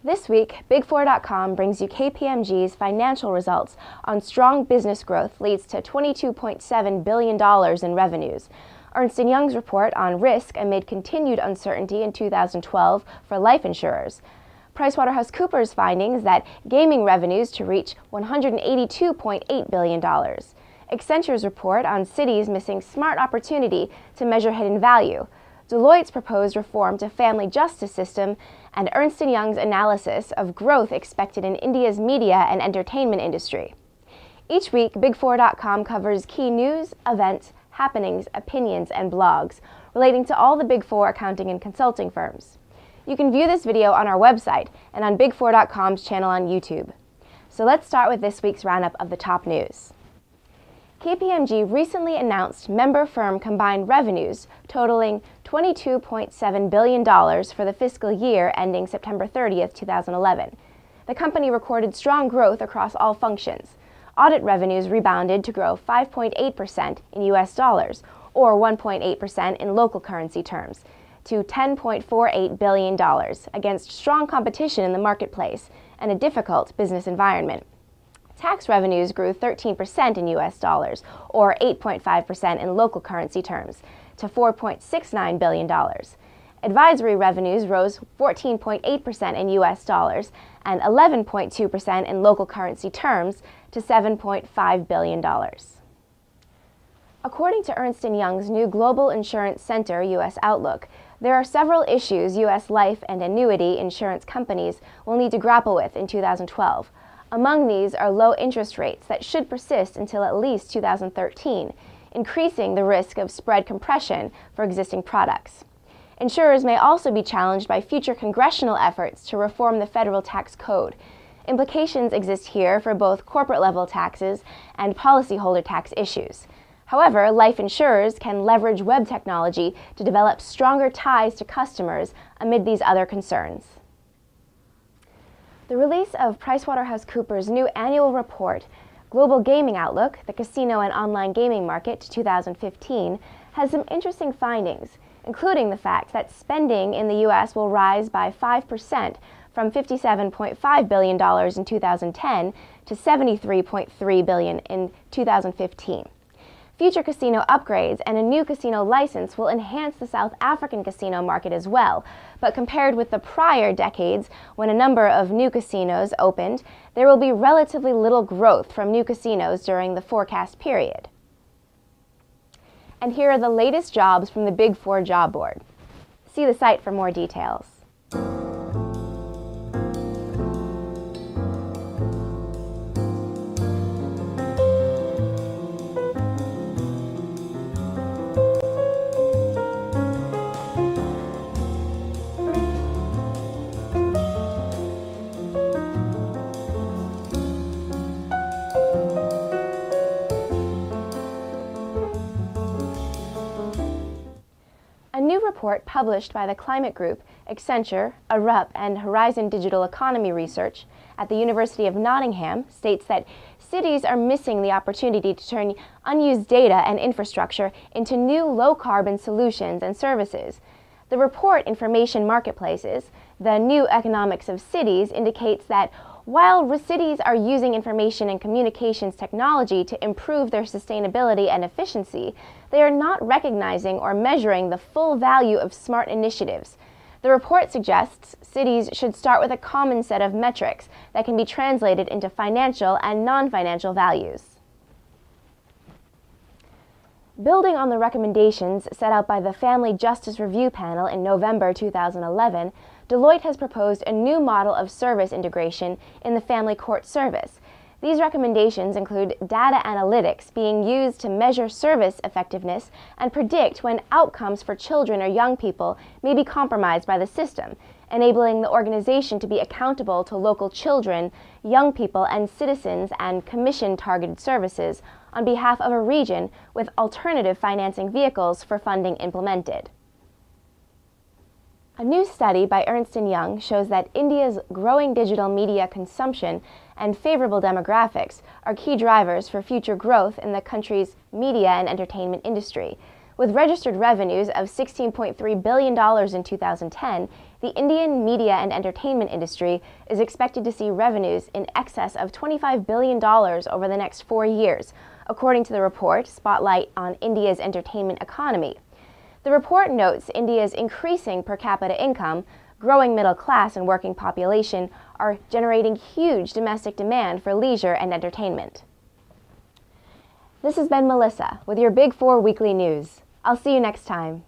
This week, Big4.com brings you KPMG's financial results on strong business growth leads to $22.7 billion in revenues. Ernst & Young's report on risk amid continued uncertainty in 2012 for life insurers. PricewaterhouseCoopers findings that gaming revenues to reach $182.8 billion. Accenture's report on cities missing smart opportunity to measure hidden value. Deloitte's proposed reform to family justice system, and Ernst & Young's analysis of growth expected in India's media and entertainment industry. Each week, Big4.com covers key news, events, happenings, opinions, and blogs relating to all the Big Four accounting and consulting firms. You can view this video on our website and on Big4.com's channel on YouTube. So let's start with this week's roundup of the top news. KPMG recently announced member firm combined revenues totaling $22.7 billion for the fiscal year ending September 30th, 2011. The company recorded strong growth across all functions. Audit revenues rebounded to grow 5.8% in U.S. dollars, or 1.8% in local currency terms, to $10.48 billion against strong competition in the marketplace and a difficult business environment. Tax revenues grew 13% in U.S. dollars, or 8.5% in local currency terms, to $4.69 billion. Advisory revenues rose 14.8% in U.S. dollars and 11.2% in local currency terms to $7.5 billion. According to Ernst & Young's new Global Insurance Center U.S. Outlook, there are several issues U.S. life and annuity insurance companies will need to grapple with in 2012. Among these are low interest rates that should persist until at least 2013, increasing the risk of spread compression for existing products. Insurers may also be challenged by future congressional efforts to reform the federal tax code. Implications exist here for both corporate-level taxes and policyholder tax issues. However, life insurers can leverage web technology to develop stronger ties to customers amid these other concerns. The release of PricewaterhouseCoopers' new annual report, Global Gaming Outlook, the Casino and Online Gaming Market 2015, has some interesting findings, including the fact that spending in the U.S. will rise by 5% from $57.5 billion in 2010 to $73.3 billion in 2015. Future casino upgrades and a new casino license will enhance the South African casino market as well, but compared with the prior decades when a number of new casinos opened, there will be relatively little growth from new casinos during the forecast period. And here are the latest jobs from the Big Four job board. See the site for more details. A new report published by the climate group Accenture, Arup, and Horizon Digital Economy Research at the University of Nottingham states that cities are missing the opportunity to turn unused data and infrastructure into new low-carbon solutions and services. The report, Information Marketplaces, The New Economics of Cities, indicates that while cities are using information and communications technology to improve their sustainability and efficiency, they are not recognizing or measuring the full value of smart initiatives. The report suggests cities should start with a common set of metrics that can be translated into financial and non-financial values. Building on the recommendations set out by the Family Justice Review Panel in November 2011, Deloitte has proposed a new model of service integration in the family court service. These recommendations include data analytics being used to measure service effectiveness and predict when outcomes for children or young people may be compromised by the system, enabling the organization to be accountable to local children, young people, and citizens and commission targeted services on behalf of a region with alternative financing vehicles for funding implemented. A new study by Ernst & Young shows that India's growing digital media consumption and favorable demographics are key drivers for future growth in the country's media and entertainment industry. With registered revenues of $16.3 billion in 2010, The Indian media and entertainment industry is expected to see revenues in excess of $25 billion over the next 4 years, according to the report Spotlight on India's Entertainment Economy. The report notes India's increasing per capita income, growing middle class and working population are generating huge domestic demand for leisure and entertainment. This has been Melissa with your Big 4 Weekly News. I'll see you next time.